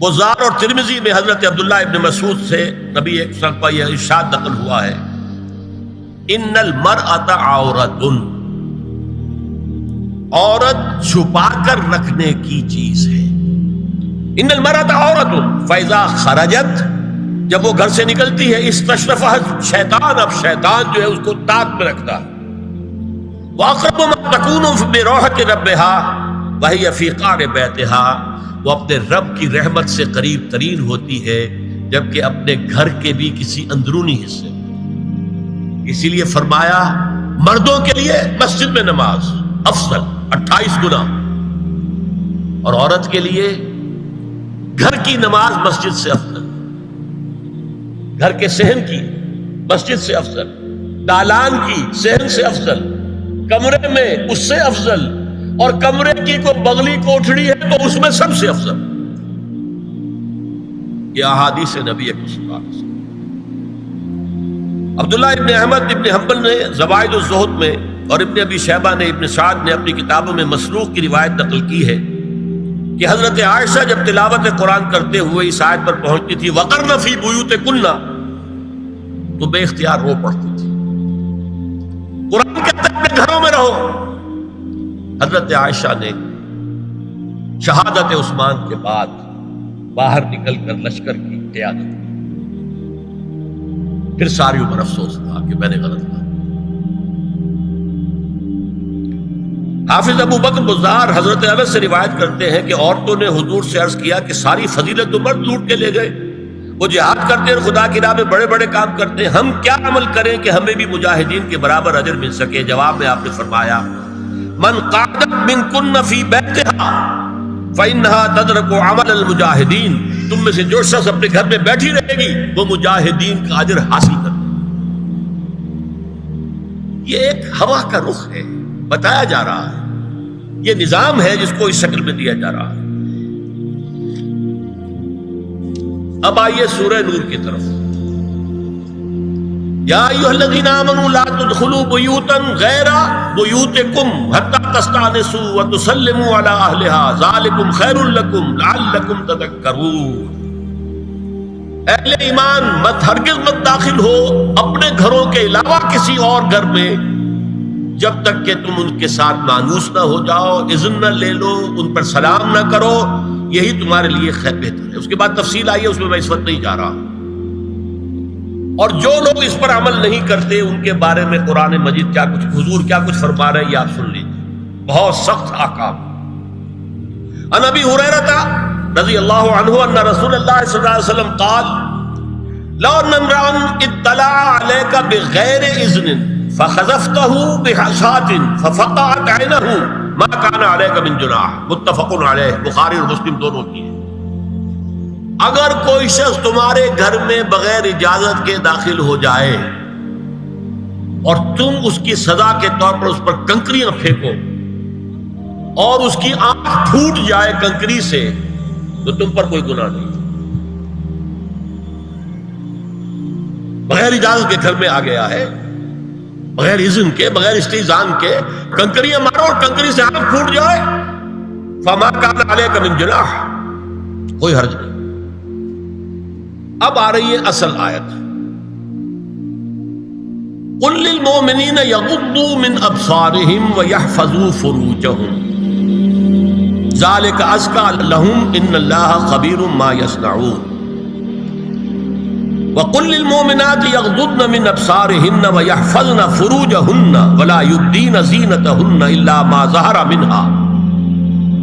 بزار اور ترمذی میں حضرت عبداللہ ابن مسعود سے نبی صلی اللہ علیہ وسلم کا یہ ارشاد نقل ہوا ہے، ان المرأۃ عورۃ، عورت چھپا کر رکھنے کی چیز ہے۔ ان المرأۃ عورۃ فاذا خرجت، جب وہ گھر سے نکلتی ہے، استشرفها شیطان، اب شیطان جو ہے اس کو تاک میں رکھتا ہے۔ واقرب ما تکون بروحۃ ربها وهي فی قعر بیتها، وہ اپنے رب کی رحمت سے قریب ترین ہوتی ہے جبکہ اپنے گھر کے بھی کسی اندرونی حصے۔ اسی لیے فرمایا مردوں کے لیے مسجد میں نماز افضل 28 گنا، اور عورت کے لیے گھر کی نماز مسجد سے افضل، گھر کے صحن کی مسجد سے افضل، دالان کی صحن سے افضل، کمرے میں اس سے افضل، اور کمرے کی کوئی بغلی کوٹھڑی ہے تو اس میں سب سے افضل۔ یہ احادیث نبی اکرم صلی اللہ علیہ وسلم۔ عبداللہ ابن احمد ابن حنبل نے زوائد الزہد میں اور ابن ابی شیبہ نے، ابن سعد نے اپنی کتابوں میں مسروق کی روایت نقل کی ہے کہ حضرت عائشہ جب تلاوت قرآن کرتے ہوئے اس آیت پر پہنچتی تھی وَقَرْنَ فِي بُيُوتِكُنَّ، تو بے اختیار رو پڑتی تھی۔ قرآن کہتا ہے اپنے گھروں میں رہو۔ حضرت عائشہ نے شہادت عثمان کے بعد باہر نکل کر لشکر کی قیادت کی، پھر ساری عمر افسوس تھا کہ میں نے غلط کہا۔ حافظ ابو بکر بزار حضرت انس سے روایت کرتے ہیں کہ عورتوں نے حضور سے عرض کیا کہ ساری فضیلت تو مرد لوٹ کے لے گئے، وہ جہاد کرتے ہیں، خدا کی راہ میں بڑے بڑے کام کرتے ہیں، ہم کیا عمل کریں کہ ہمیں بھی مجاہدین کے برابر اجر مل سکے؟ جواب میں آپ نے فرمایا من قعدت منکن فی بیتہا فإنہا تدرک عمل المجاہدین، تم میں سے جو شخص اپنے گھر میں بیٹھی رہے گی وہ مجاہدین کا اجر حاصل کر لے۔ یہ ایک ہوا کا رخ ہے، بتایا جا رہا ہے، یہ نظام ہے جس کو اس شکل میں دیا جا رہا ہے۔ اب آئیے سورہ نور کی طرف۔ یا ایھا الذین آمنوا لا تدخلوا بیوتا غیر بیوتکم حتی تستأنسوا وتسلموا علی اہلها ذالکم خیر لکم لعلکم تذکرون۔ اہل ایمان ہرگز مت داخل ہو اپنے گھروں کے علاوہ کسی اور گھر میں جب تک کہ تم ان کے ساتھ مانوس نہ ہو جاؤ، اذن نہ لے لو، ان پر سلام نہ کرو، یہی تمہارے لیے خیر بہتر ہے۔ اس کے بعد تفصیل آئی ہے، اس میں میں اس وقت نہیں جا رہا۔ اور جو لوگ اس پر عمل نہیں کرتے ان کے بارے میں قرآن مجید کیا کچھ، حضور کیا کچھ فرما رہے ہیں، یہ آپ سن لیجیے، بہت سخت احکام۔ عن ابی ہریرہ رضی اللہ عنہ ان رسول اللہ صلی اللہ علیہ وسلم قال لو ان امرأ اطلع عليك بغیر اذن فخذفته بحشاة ففقعت عینه ما كان عليك من جناح، متفق علیہ، بخاری اور مسلم دونوں کی ہے۔ اگر کوئی شخص تمہارے گھر میں بغیر اجازت کے داخل ہو جائے اور تم اس کی سزا کے طور پر اس پر کنکریاں پھینکو اور اس کی آنکھ پھوٹ جائے کنکری سے، تو تم پر کوئی گناہ نہیں۔ بغیر اجازت کے گھر میں آ گیا ہے، بغیر اذن کے، بغیر استئذان کے کنکریاں مارو اور کنکری سے آنکھ پھوٹ جائے، فما کان علیک من جناح، کوئی حرج نہیں۔ اب آ رہی ہے اصل آیت، قل للمؤمنین یغضوا من ابصارهم ویحفظوا فروجهم ذلک ازکی لهم ان اللہ خبیر ما یصنعون وقل للمؤمنات یغضضن من ابصارهن ویحفظن فروجهن ولا یبدین زینتهن الا ما ظہر منها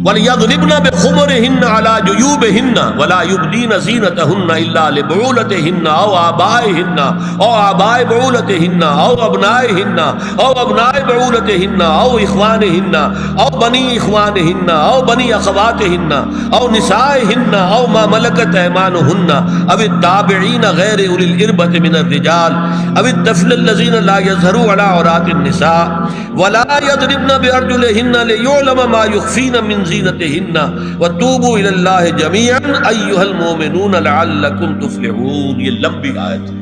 وَلْيَضْرِبْنَ بِخُمُرِهِنَّ عَلَى جُيُوبِهِنَّ وَلَا يُبْدِينَ زِينَتَهُنَّ إِلَّا لِبُعُولَتِهِنَّ أَوْ آبَائِهِنَّ أَوْ آبَاءِ بُعُولَتِهِنَّ أَوْ أَبْنَائِهِنَّ أَوْ أَبْنَاءِ بُعُولَتِهِنَّ أَوْ إِخْوَانِهِنَّ أَوْ بَنِي إِخْوَانِهِنَّ أَوْ بَنِي أَخَوَاتِهِنَّ أَوْ نِسَائِهِنَّ أَوْ مَا مَلَكَتْ أَيْمَانُهُنَّ أَوِ التَّابِعِينَ غَيْرِ أُولِي الْإِرْبَةِ مِنَ الرِّجَالِ أَوِ الطَّفْلِ الَّذِينَ لَا يَظْهَرُوا عَلَى عَوْرَاتِ النِّسَاءِ وَلَا يَضْرِبْنَ بِأَرْجُلِهِنَّ لِيُعْلَمَ مَا يُخْفِينَ مِنْ زِينَتِهِنَّ وَتُوبُوا إِلَى اللَّهِ جَمِيعًا أَيُّهَا الْمُؤْمِنُونَ لَعَلَّكُمْ تُفْلِحُونَ۔ یہ لمبی آیت ہے۔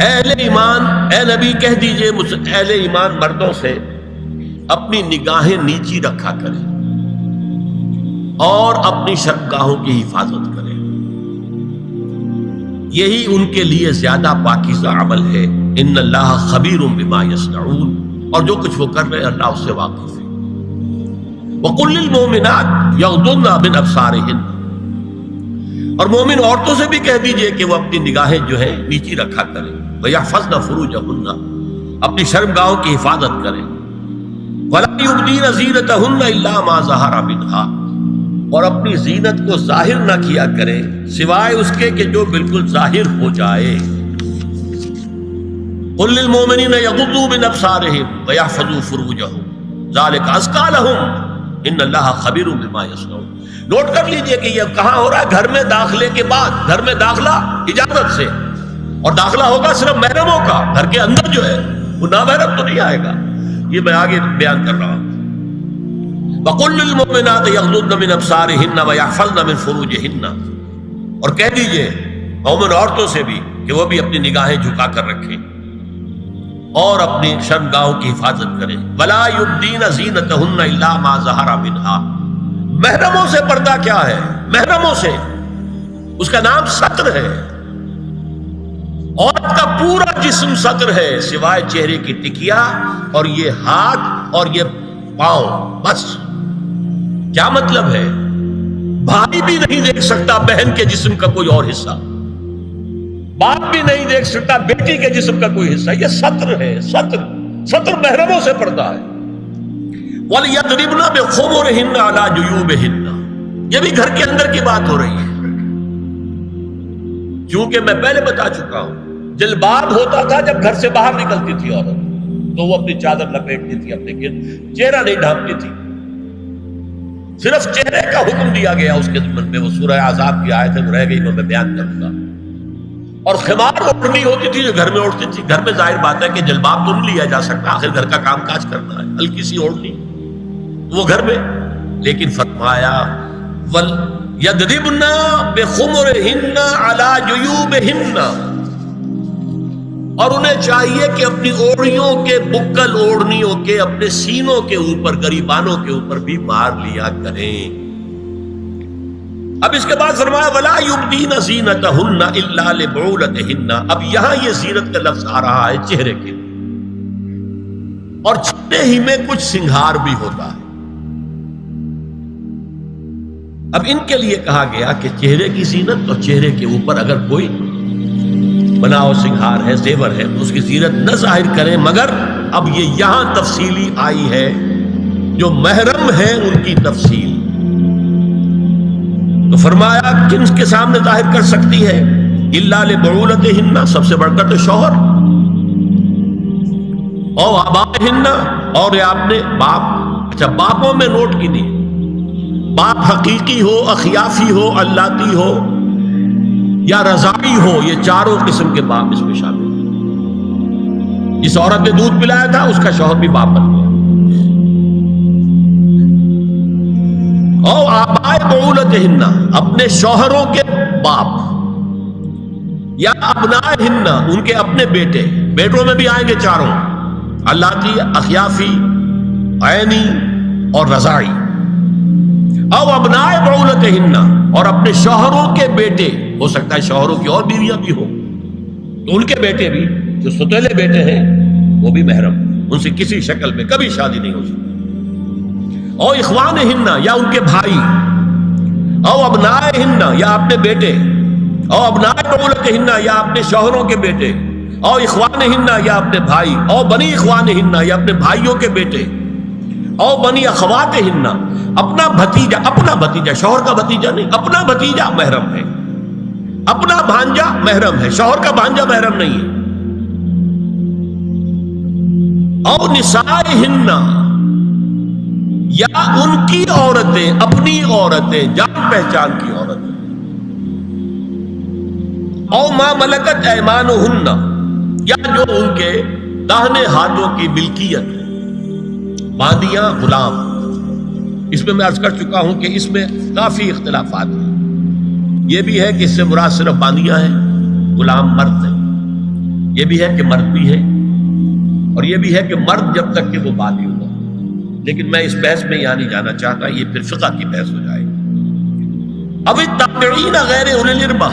اہل ایمان، اے نبی کہہ دیجئے اہل ایمان مردوں سے اپنی نگاہیں نیچی رکھا کریں اور اپنی شرمگاہوں کی حفاظت کریں، یہی ان کے لیے زیادہ پاکیزہ عمل ہے۔ ان اللہ خبیر بما یصنعون، اور جو کچھ وہ کر رہے ہیں اللہ اس سے واقف ہے۔ وَقُلْ لِلْمُؤْمِنَاتِ يَغْضُضْنَ مِنْ أَبْصَارِهِنَّ، اور مومن عورتوں سے بھی کہہ دیجئے کہ وہ اپنی نگاہیں جو ہے نیچی رکھا کریں، وَيَحْفَظْنَ فُرُوجَهُنَّ، اپنی شرمگاہوں کی حفاظت کریں، وَلَا يُبْدِينَ زِينَتَهُنَّ إِلَّا مَا ظَهَرَ مِنْهَا، اور اپنی زینت کو ظاہر نہ کیا کریں سوائے اس کے کہ جو بالکل ظاہر ہو جائے۔ قُلْ لِلْمُؤْمِنِينَ يَغُضُّوا مِنْ أَبْصَارِهِمْ وَيَحْفَظُوا فُرُوجَهُمْ ذَلِكَ أَزْكَىٰ لَهُمْ إِنَّ اللَّهَ خَبِيرٌ بِمَا يَصْنَعُونَ۔ نوٹ کر لیجئے کہ یہ کہاں ہو رہا ہے؟ گھر میں داخلے کے بعد۔ گھر میں داخلہ اجازت سے، اور داخلہ ہوگا صرف محرموں کا، گھر کے اندر جو ہے وہ نامحرم تو نہیں آئے گا۔ یہ میں آگے بیان کر رہا ہوں۔ وَقُلْ لِلْمُؤْمِنَاتِ يَغْضُضْنَ مِنْ أَبْصَارِهِنَّ وَيَحْفَظْنَ مِنْ فُرُوجِهِنَّ، اور کہہ دیجئے مومن عورتوں سے بھی کہ وہ بھی اپنی نگاہیں جھکا کر رکھیں اور اپنی شرمگاہوں کی حفاظت کریں۔ وَلَا يُبْدِينَ زِينَتَهُنَّ إِلَّا مَا ظَهَرَ مِنْهَا، محرموں سے پردہ کیا ہے؟ محرموں سے اس کا نام ستر ہے۔ عورت کا پورا جسم ستر ہے سوائے چہرے کی ٹکیا اور یہ ہاتھ اور یہ پاؤں، بس۔ کیا مطلب ہے؟ بھائی بھی نہیں دیکھ سکتا بہن کے جسم کا کوئی اور حصہ، باپ بھی نہیں دیکھ سکتا بیٹی کے جسم کا کوئی حصہ۔ یہ ستر ہے، ستر محرموں سے پردہ ہے۔ وَلْيَضْرِبْنَ بِخُمُرِهِنَّ عَلَىٰ جُيُوبِهِنَّ، یہ بھی گھر کے اندر کی بات ہو رہی ہے، کیونکہ میں پہلے بتا چکا ہوں جلباب ہوتا تھا جب گھر سے باہر نکلتی تھی عورت، تو وہ اپنی چادر لپیٹتی تھی اپنے گرد، چہرہ نہیں ڈھانپتی تھی، صرف چہرے کا حکم دیا گیا اس کے ضمن میں۔ وہ سورہ احزاب کی آیت ہے، وہ رہ گئی، وہ میں بیان کروں گا۔ اور خمار اوڑھنی ہوتی تھی جو گھر میں اوڑھتی تھی۔ گھر میں ظاہر بات ہے کہ جلباب تو نہیں لیا جا سکتا، آخر گھر کا کام کاج کرنا ہے، ہلکی سی اوڑھنی وہ گھر میں، لیکن فرمایا وَلْيَضْرِبْنَ بِخُمُرِهِنَّ عَلَىٰ جُيُوبِهِنَّ، اور انہیں چاہیے کہ اپنی اوڑھیوں کے، بکل اوڑھنیوں کے اپنے سینوں کے اوپر، گریبانوں کے اوپر بھی مار لیا کریں۔ اب اس کے بعد فرمایا وَلَا يُبْدِينَ زِينَتَهُنَّ إِلَّا لِبُعُولَتِهِنَّ، اب یہاں یہ زینت کا لفظ آ رہا ہے چہرے کے، اور چہرے ہی میں کچھ سنگھار بھی ہوتا ہے۔ اب ان کے لیے کہا گیا کہ چہرے کی زینت اور چہرے کے اوپر اگر کوئی بناؤ سنگھار ہے، زیور ہے، اس کی زینت نہ ظاہر کریں، مگر اب یہ یہاں تفصیلی آئی ہے، جو محرم ہے ان کی تفصیل۔ تو فرمایا کن کے سامنے ظاہر کر سکتی ہے؟ الا لبعولتہن، سب سے بڑھ کر تو شوہر، او آبائہن، اور یہ آپ نے باپ۔ اچھا، باپوں میں نوٹ کی نہیں، باپ حقیقی ہو، اخیافی ہو، اللاتی ہو یا رضاعی ہو، یہ چاروں قسم کے باپ اس میں شامل ہیں۔ جس عورت نے دودھ پلایا تھا اس کا شوہر بھی باپ بن گیا۔ او آبائے بعولتہن، اپنے شوہروں کے باپ، یا ابنائہن، ان کے اپنے بیٹے، بیٹوں میں بھی آئیں گے چاروں، اللاتی، اخیافی، عینی اور رضاعی۔ او ابنائے بعولتہن، اور اپنے شوہروں کے بیٹے، ہو سکتا ہے شوہروں کی اور بیویاں بھی ہوں، تو ان کے بیٹے بھی، جو ستیلے بیٹے ہیں وہ بھی محرم، ان سے کسی شکل میں کبھی شادی نہیں ہو سکتی۔ او اخوانہن، یا ان کے بھائی، او ابنائہن، یا اپنے بیٹے، او ابنائے بعولتہن، یا اپنے شوہروں کے بیٹے، او اخوانہن، یا اپنے بھائی، او بنی اخوانہن، یا اپنے بھائیوں کے بیٹے، او بنی اخواتہن، اپنا بھتیجا، شوہر کا بھتیجا نہیں، اپنا بھتیجا محرم ہے، اپنا بھانجا محرم ہے، شوہر کا بھانجا محرم نہیں ہے۔ او نسائہن، یا ان کی عورتیں، اپنی عورتیں، جان پہچان کی عورتیں۔ او ما ملکت ایمانہن، یا جو ان کے داہنے ہاتھوں کی ملکیت ہے، باندیاں، غلام۔ اس میں عرض کر چکا ہوں کہ اس میں کافی اختلافات ہیں۔ یہ بھی ہے کہ اس سے مراد صرف باندیاں ہیں، غلام مرد ہیں، یہ بھی ہے کہ مرد بھی ہے، اور یہ بھی ہے کہ مرد جب تک کہ وہ بالی ہوگا، لیکن میں اس بحث میں یہاں نہیں جانا چاہتا، یہ پھر فقہ کی بحث ہو جائے گی۔ اب التابعین غیر اولی الاربہ،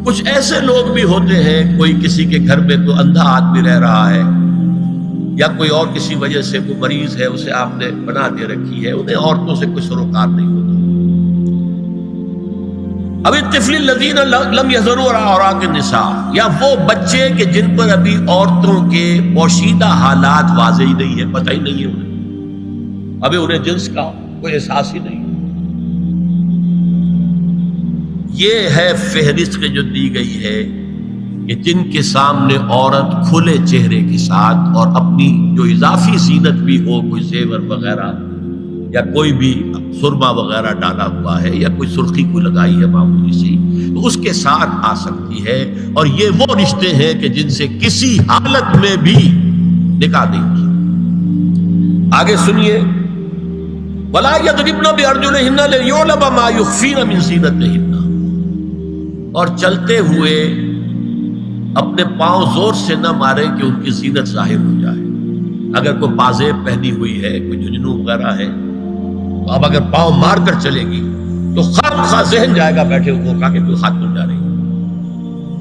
کچھ ایسے لوگ بھی ہوتے ہیں، کوئی کسی کے گھر میں تو اندھا آدمی رہ رہا ہے، یا کوئی اور کسی وجہ سے کوئی مریض ہے، اسے آپ نے بنا دے رکھی ہے، انہیں عورتوں سے کوئی سروکار نہیں ہوتا۔ اب الطفل الذین لم یظہروا علی عورات النساء، یا وہ بچے کہ جن پر ابھی عورتوں کے پوشیدہ حالات واضح ہی نہیں ہے، پتہ ہی نہیں ہے انہیں، ابھی انہیں جنس کا کوئی احساس ہی نہیں۔ یہ ہے فہرست جو دی گئی ہے کہ جن کے سامنے عورت کھلے چہرے کے ساتھ اور اپنی جو اضافی زینت بھی ہو، کوئی زیور وغیرہ یا کوئی بھی سرما وغیرہ ڈالا ہوا ہے یا کوئی سرخی کو لگائی ہے معمولی سی، تو اس کے ساتھ آ سکتی ہے، اور یہ وہ رشتے ہیں کہ جن سے کسی حالت میں بھی نکاح نہیں ہو سکتا۔ آگے سنیے، وَلَا يَضْرِبْنَ بِأَرْجُلِهِنَّ لِيُعْلَمَ مَا يُخْفِينَ مِنْ زِينَتِهِنَّ، اور چلتے ہوئے اپنے پاؤں زور سے نہ مارے کہ ان کی زینت ظاہر ہو جائے۔ اگر کوئی پازیب پہنی ہوئی ہے، کوئی جھنجھنو وغیرہ ہے، تو اب اگر پاؤں مار کر چلے گی تو خواہ ذہن جائے گا بیٹھے ہوئے کا کہ کوئی ہاتھ نہیں جا رہی۔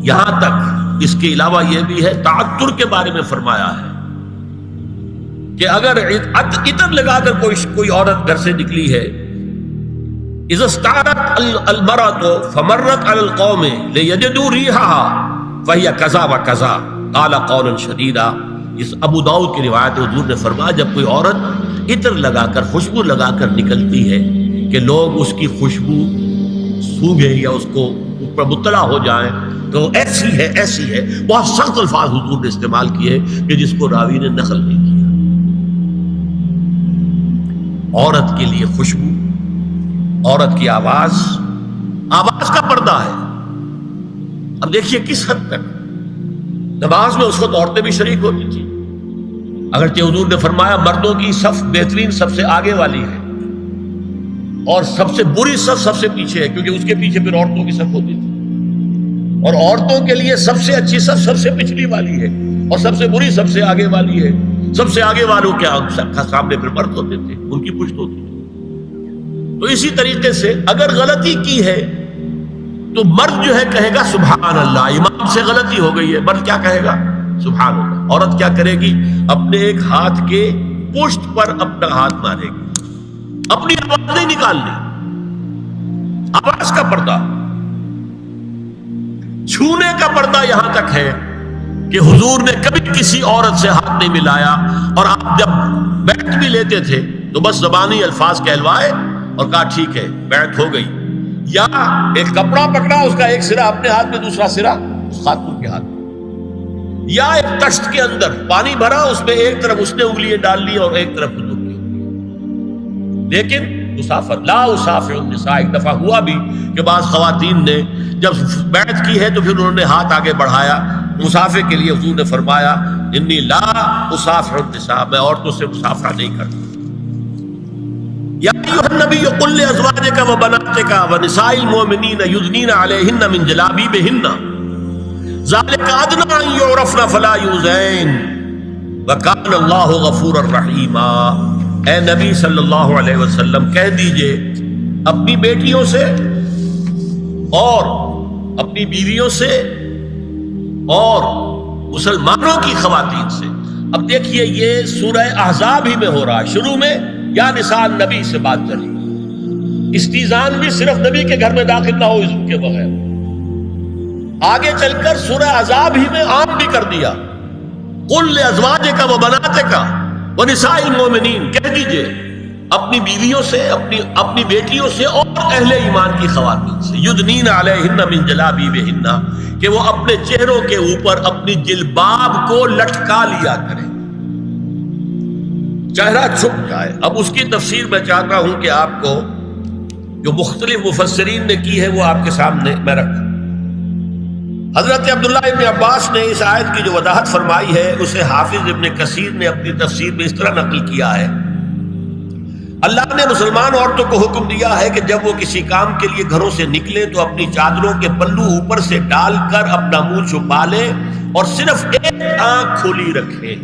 یہاں تک اس کے علاوہ یہ بھی ہے، تعطر کے بارے میں فرمایا ہے کہ اگر عطر لگا کر کوئی عورت گھر سے نکلی ہے، اذا استعارت المرأة فمرت على القوم ليجدوا ريحها فهي كذا وكذا قال قولا شديدا۔ اس ابو داؤد کی روایت ہے، حضور نے فرمایا جب کوئی عورت عطر لگا کر، خوشبو لگا کر نکلتی ہے کہ لوگ اس کی خوشبو سونگیں یا اس کو اوپر مطلع ہو جائیں تو ایسی ہے ایسی ہے، بہت سخت الفاظ حضور نے استعمال کیے کہ جس کو راوی نے نقل نہیں کیا۔ عورت کے لیے خوشبو، عورت کی آواز کا پردہ ہے۔ اب دیکھیے کس حد تک نماز میں اس وقت عورتیں بھی شریک ہوتی تھی، اگرچہ حضور نے فرمایا مردوں کی صف بہترین سب سے آگے والی ہے اور سب سے بری صف سب سے پیچھے ہے، کیونکہ اس کے پیچھے پھر عورتوں کی صف ہوتی تھی، اور عورتوں کے لیے سب سے اچھی صف سب سے پچھلی والی ہے اور سب سے بری سب سے آگے والی ہے۔ سب سے آگے والوں کے سامنے پھر مرد ہوتے تھے، ان کی پشت ہوتی تھی۔ تو اسی طریقے سے اگر غلطی کی ہے تو مرد جو ہے کہے گا سبحان اللہ، امام سے غلطی ہو گئی ہے، مرد کیا کہے گا؟ سبحان اللہ۔ عورت کیا کرے گی؟ اپنے ایک ہاتھ کے پشت پر اپنا ہاتھ مارے گی، اپنی آواز نہیں نکالنی، آواز کا پردہ۔ چھونے کا پردہ یہاں تک ہے کہ حضور نے کبھی کسی عورت سے ہاتھ نہیں ملایا، اور آپ جب بیعت بھی لیتے تھے تو بس زبانی الفاظ کہلوائے اور کہا ٹھیک ہے بیعت ہو گئی، یا ایک کپڑا پکڑا، اس کا ایک سرا اپنے ہاتھ میں دوسرا سرا اس خاتون کے ہاتھ میں، یا ایک تشت کے اندر پانی بھرا، اس میں ایک طرف اس نے انگلیاں ڈال لی اور ایک طرف حضور کی انگلیاں۔ لیکن مسافر لا اسافر النساء، ایک دفعہ ہوا بھی کہ بعض خواتین نے جب بیعت کی ہے تو پھر انہوں نے ہاتھ آگے بڑھایا مسافر کے لیے، حضور نے فرمایا انی لا اسافر النساء، میں عورتوں سے مسافرہ نہیں کرتا۔ یا ایھا النبی قل لازواجک وبناتک ونساء المؤمنین یدنین علیہن من جلابیبہن ذالک ادنی ان یعرفن فلا یؤذین وکان اللہ غفورا رحیما۔ اے نبی صلی اللہ علیہ وسلم کہہ دیجئے اپنی بیٹیوں سے اور اپنی بیویوں سے اور مسلمانوں کی خواتین سے۔ اب دیکھیے یہ سورہ احزاب ہی میں ہو رہا ہے، شروع میں یا نساء نبی سے بات چلی، استیزان بھی صرف نبی کے گھر میں داخل نہ ہو اذن کے بغیر، آگے چل کر سورہ احزاب ہی میں عام بھی کر دیا، قل لازواجک وبناتک ونساء المؤمنین، کہہ دیجئے اپنی بیویوں سے، اپنی بیٹیوں سے اور اہل ایمان کی خواتین سے، یدنین علیہن من جلابیبہن، کہ وہ اپنے چہروں کے اوپر اپنی جلباب کو لٹکا لیا کریں، چہرہ چھپ جائے۔ اب اس کی تفسیر میں چاہتا ہوں کہ آپ کو جو مختلف مفسرین نے کی ہے وہ آپ کے سامنے میں رکھوں۔ حضرت عبداللہ ابن عباس نے اس آیت کی جو وضاحت فرمائی ہے اسے حافظ ابن کثیر نے اپنی تفسیر میں اس طرح نقل کیا ہے، اللہ نے مسلمان عورتوں کو حکم دیا ہے کہ جب وہ کسی کام کے لیے گھروں سے نکلے تو اپنی چادروں کے پلو اوپر سے ڈال کر اپنا منہ چھپا لے اور صرف ایک آنکھ کھلی رکھے،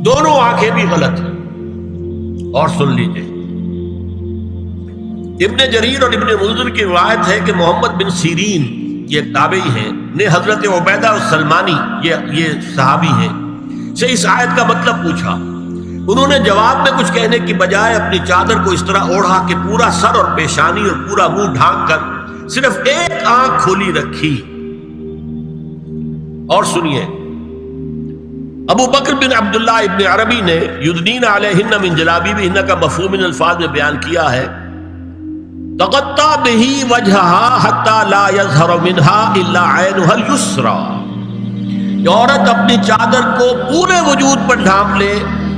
دونوں آنکھیں بھی غلط ہیں۔ اور سن لیجئے، ابن جریر اور ابن منذر کی روایت ہے کہ محمد بن سیرین یہ ایک تابعی ہیں نے حضرت عبیدہ السلمانی یہ صحابی ہیں سے اس آیت کا مطلب پوچھا. انہوں نے جواب میں کچھ کہنے کی بجائے اپنی چادر کو اس طرح اوڑھا کہ پورا سر اور پیشانی اور پورا منہ ڈھانک کر صرف ایک آنکھ کھولی رکھی. اور سنیے ابو بکر بن عبداللہ ابن عربی نے یدنین علیہن من جلابیبہن کا مفہوم ان الفاظ میں بیان کیا ہے تغطى به وجهها حتى لا يظهر منها الا عينها اليسرى. یہ عورت اپنی چادر کو پورے وجود پر ڈھانپ لے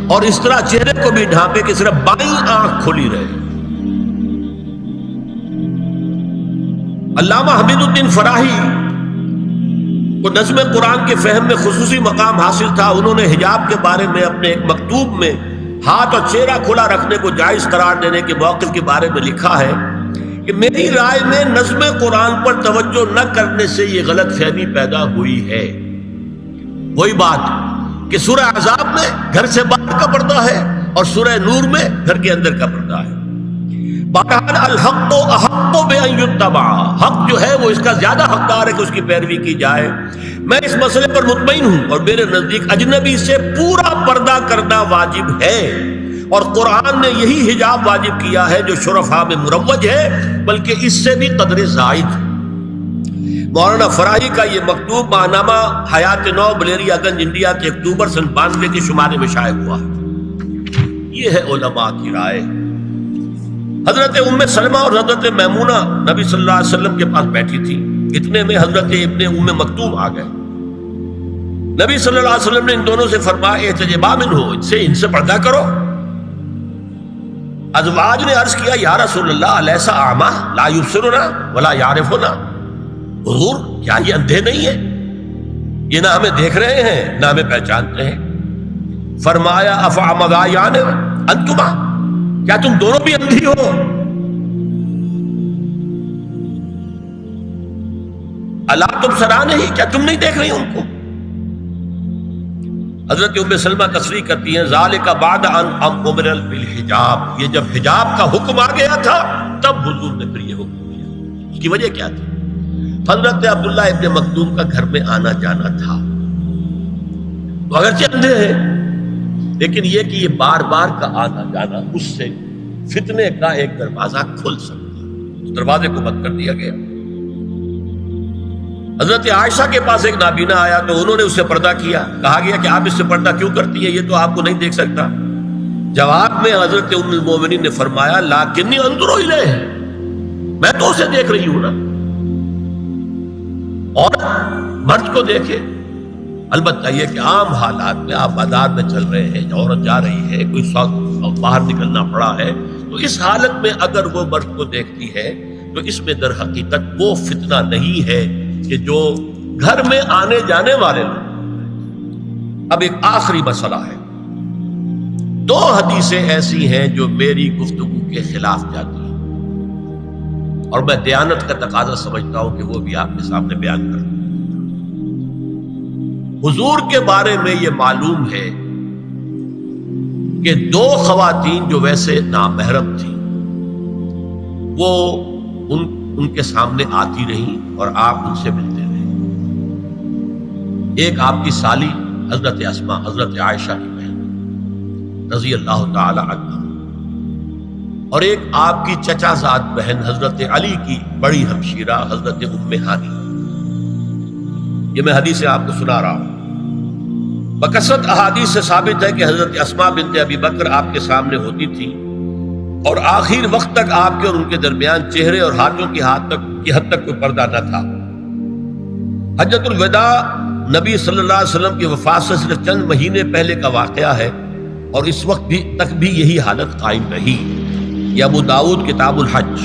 اور اس طرح چہرے کو بھی ڈھانپے کہ صرف بائیں آنکھ کھلی رہے. علامہ حمید الدین فراہی کو نظم قرآن کے فہم میں خصوصی مقام حاصل تھا. انہوں نے حجاب کے بارے میں اپنے ایک مکتوب میں ہاتھ اور چہرہ کھلا رکھنے کو جائز قرار دینے کے موقف کے بارے میں لکھا ہے کہ میری رائے میں نظم قرآن پر توجہ نہ کرنے سے یہ غلط فہمی پیدا ہوئی ہے. وہی بات کہ سورہ احزاب میں گھر سے باہر کا پردہ ہے اور سورہ نور میں گھر کے اندر کا پردہ ہے. بہرحال الحق احق بان یتبع، حق جو ہے وہ اس کا زیادہ حقدار ہے کہ اس کی پیروی کی جائے. میں اس مسئلے پر مطمئن ہوں اور میرے نزدیک اجنبی سے پورا پردہ کرنا واجب ہے اور قرآن نے یہی حجاب واجب کیا ہے جو شرفاء میں مروج ہے بلکہ اس سے بھی قدر زائد. مولانا فراہی کا یہ مکتوب ماہنامہ حیات نو بلیریا گنج انڈیا کے اکتوبر سن 92 کے شمارے میں شائع ہوا. یہ ہے علماء کی رائے. حضرت ام سلمہ اور حضرت میمونہ نبی صلی اللہ علیہ وسلم کے پاس بیٹھی تھی. اتنے میں حضرت ابن ام مکتوم آ گئے. نبی صلی اللہ علیہ وسلم نے ان دونوں سے فرمایا احتجبا منہ، ان سے پردہ کرو. ازواج نے عرض کیا یا رسول اللہ الیس اعمی لا یبصرنا ولا یعرفنا، حضور کیا یہ اندھے نہیں ہیں؟ یہ نہ ہمیں دیکھ رہے ہیں نہ ہمیں پہچانتے ہیں. فرمایا افعمغایان انتما، کیا تم دونوں بھی اندھی ہو؟ الا تبصران ہی، کیا تم نہیں دیکھ رہی ان کو؟ حضرت ام سلمہ تصریح کرتی ہیں ذالک بعد ان امر بالحجاب، یہ جب حجاب کا حکم آ گیا تھا تب حضور نے پھر یہ حکم دیا. اس کی وجہ کیا تھی؟ حضرت عبداللہ ابن مکتوم کا گھر میں آنا جانا تھا. تو اگرچہ اندھے ہیں لیکن یہ کہ یہ بار بار کا آنا جانا اس سے فتنے کا ایک دروازہ کھل سکتا ہے. اس دروازے کو بند کر دیا گیا. حضرت عائشہ کے پاس ایک نابینا آیا تو انہوں نے اس سے پردہ کیا. کہا گیا کہ آپ اس سے پردہ کیوں کرتی ہیں، یہ تو آپ کو نہیں دیکھ سکتا. جواب میں حضرت ام المومنین نے فرمایا لیکنی انظر الیہ، میں تو اسے دیکھ رہی ہوں نا. اور مرد کو دیکھے. البتہ یہ کہ عام حالات میں آپ بازار میں چل رہے ہیں، عورت جا رہی ہے، کوئی باہر نکلنا پڑا ہے، تو اس حالت میں اگر وہ مرد کو دیکھتی ہے تو اس میں در حقیقت وہ فتنہ نہیں ہے کہ جو گھر میں آنے جانے والے لوگ. اب ایک آخری مسئلہ ہے. 2 حدیثیں ایسی ہیں جو میری گفتگو کے خلاف جاتی ہیں اور میں دیانت کا تقاضا سمجھتا ہوں کہ وہ بھی آپ کے سامنے بیان کروں. حضور کے بارے میں یہ معلوم ہے کہ 2 خواتین جو ویسے نامحرم تھیں وہ ان کے سامنے آتی رہیں اور آپ ان سے ملتے رہے. ایک آپ کی سالی حضرت اسماء، حضرت عائشہ کی بہن رضی اللہ تعالی عنہ، اور ایک آپ کی چچا زاد بہن حضرت علی کی بڑی ہمشیرہ حضرت ام ہانی. یہ میں حدیث آپ کو سنا رہا ہوں. بکثرت احادیث سے ثابت ہے کہ حضرت اسماء بنت ابی بکر آپ کے سامنے ہوتی تھی اور آخر وقت تک آپ کے اور ان کے درمیان چہرے اور ہاتھوں کی حد تک کوئی پردہ نہ تھا. حجۃ الوداع نبی صلی اللہ علیہ وسلم کی وفات سے صرف چند مہینے پہلے کا واقعہ ہے اور اس وقت تک بھی یہی حالت قائم رہی. یہ ابو داؤد کتاب الحج.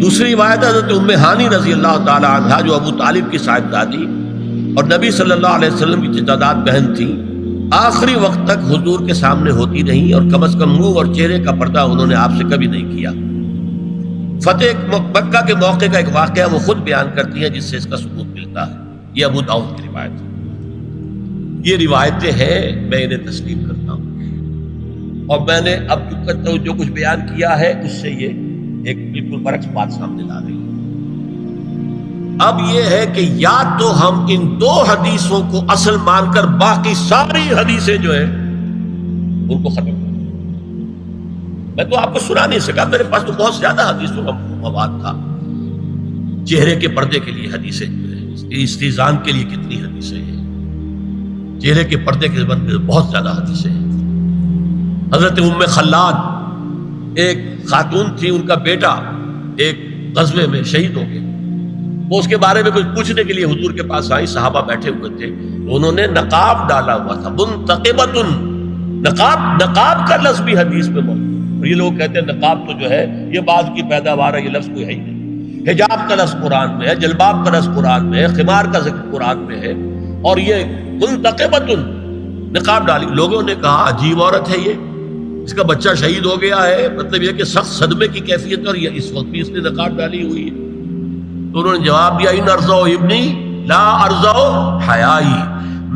دوسری روایت حضرت ام ہانی رضی اللہ تعالی عنہا جو ابو طالب کی صاحبزادی اور نبی صلی اللہ علیہ وسلم کی چچا بہن تھی، آخری وقت تک حضور کے سامنے ہوتی رہیں اور کم از کم منہ اور چہرے کا پردہ انہوں نے آپ سے کبھی نہیں کیا. فتح مکہ کے موقع کا ایک واقعہ وہ خود بیان کرتی ہیں جس سے اس کا ثبوت ملتا ہے. یہ ابو داؤد کی روایت ہے. یہ روایتیں ہیں، میں انہیں تسلیم کرتا ہوں اور میں نے اب جو کچھ بیان کیا ہے اس سے یہ ایک بالکل برعکس بات سامنے لا رہی ہے۔ اب یہ ہے کہ یا تو ہم ان دو حدیثوں کو اصل مان کر باقی ساری حدیثیں جو ہیں ان کو ختم کریں۔ میں تو آپ کو سنا نہیں سکا، میرے پاس تو بہت زیادہ حدیثوں کا مواد تھا۔ چہرے کے پردے کے لیے حدیثیں جو ہے، استیزان کے لیے کتنی حدیثیں ہیں، چہرے کے پردے کے بارے میں بہت زیادہ حدیثیں ہیں۔ حضرت ام خلاد ایک خاتون تھی، ان کا بیٹا ایک غزوے میں شہید ہو گیا، وہ اس کے بارے میں کچھ پوچھنے کے لیے حضور کے پاس آئی، صحابہ بیٹھے ہوئے تھے، انہوں نے نقاب ڈالا ہوا تھا، منتقبۃ، نقاب کا لفظ بھی حدیث میں موجود ہے۔ اور یہ لوگ کہتے ہیں نقاب تو جو ہے یہ بعد کی پیداوار ہے، یہ لفظ کوئی ہے ہی نہیں۔ حجاب کا لفظ قرآن میں ہے، جلباب کا لفظ قرآن میں ہے، خمار کا ذکر قرآن میں ہے، اور یہ منتقبۃ نقاب ڈالی۔ لوگوں نے کہا عجیب عورت ہے یہ، اس کا بچہ شہید ہو گیا ہے، مطلب یہ کہ سخت صدمے کی کیفیت، اور یہ اس وقت بھی اس نے نقاب ڈالی ہوئی ہے۔ تو انہوں نے جواب دیا ان ارزو ابنی لا ارزو حیائی،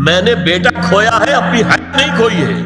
میں نے بیٹا کھویا ہے، اپنی حیا نہیں کھوئی ہے۔